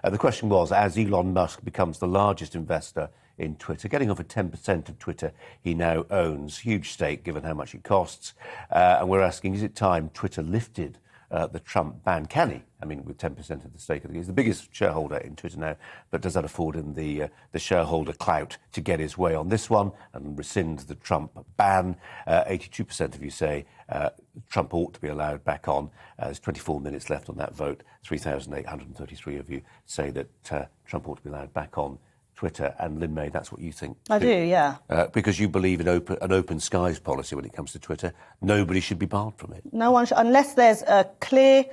The question was, as Elon Musk becomes the largest investor in Twitter, getting over 10% of Twitter he now owns, huge stake given how much it costs, and we're asking, is it time Twitter lifted the Trump ban? Can he? I mean, with 10% of the stake, he's the biggest shareholder in Twitter now, but does that afford him the shareholder clout to get his way on this one and rescind the Trump ban? 82% of you say Trump ought to be allowed back on. There's 24 minutes left on that vote. 3,833 of you say that Trump ought to be allowed back on Twitter. And Lynn May, that's what you think? I do, yeah. Because you believe in an open skies policy when it comes to Twitter. Nobody should be barred from it. No one should, unless there's a clear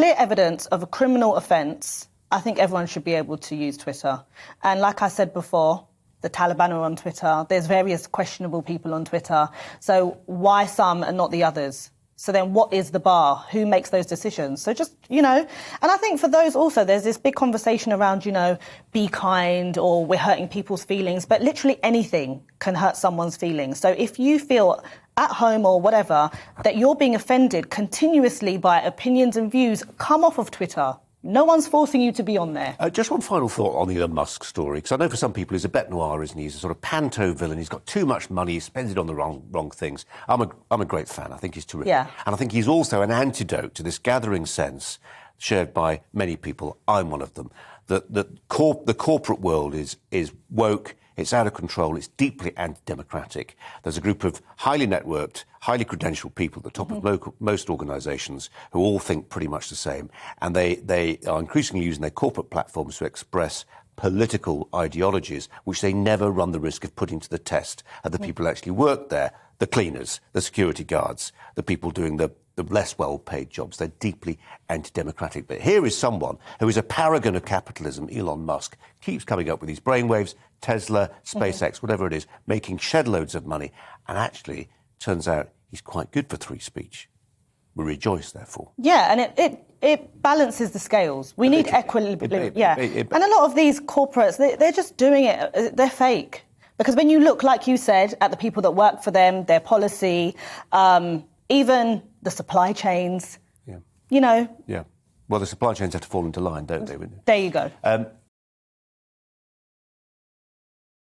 evidence of a criminal offence. I think everyone should be able to use Twitter. And like I said before, the Taliban are on Twitter. There's various questionable people on Twitter. So why some and not the others? So then what is the bar? Who makes those decisions? So just, and I think for those also, there's this big conversation around, be kind or we're hurting people's feelings, but literally anything can hurt someone's feelings. So if you feel at home or whatever that you're being offended continuously by opinions and views, come off of Twitter. No one's forcing you to be on there. Just one final thought on the Elon Musk story, because I know for some people he's a bête noire, isn't he? He's a sort of panto villain. He's got too much money. He spends it on the wrong things. I'm a great fan. I think he's terrific. Yeah. And I think he's also an antidote to this gathering sense shared by many people. I'm one of them. That the corporate world is woke. It's out of control. It's deeply anti-democratic. There's a group of highly networked, highly credentialed people at the top of most organisations who all think pretty much the same. And they are increasingly using their corporate platforms to express political ideologies, which they never run the risk of putting to the test of the people who actually work there, the cleaners, the security guards, the people doing the less well-paid jobs. They're deeply anti-democratic. But here is someone who is a paragon of capitalism, Elon Musk, keeps coming up with these brainwaves, Tesla, SpaceX, whatever it is, making shed loads of money. And actually, turns out he's quite good for free speech. We rejoice, therefore. Yeah, and it balances the scales. We need equilibrium. Yeah. And a lot of these corporates, they're just doing it. They're fake. Because when you look, like you said, at the people that work for them, their policy, even the supply chains, Yeah. Well, the supply chains have to fall into line, don't they? There you go.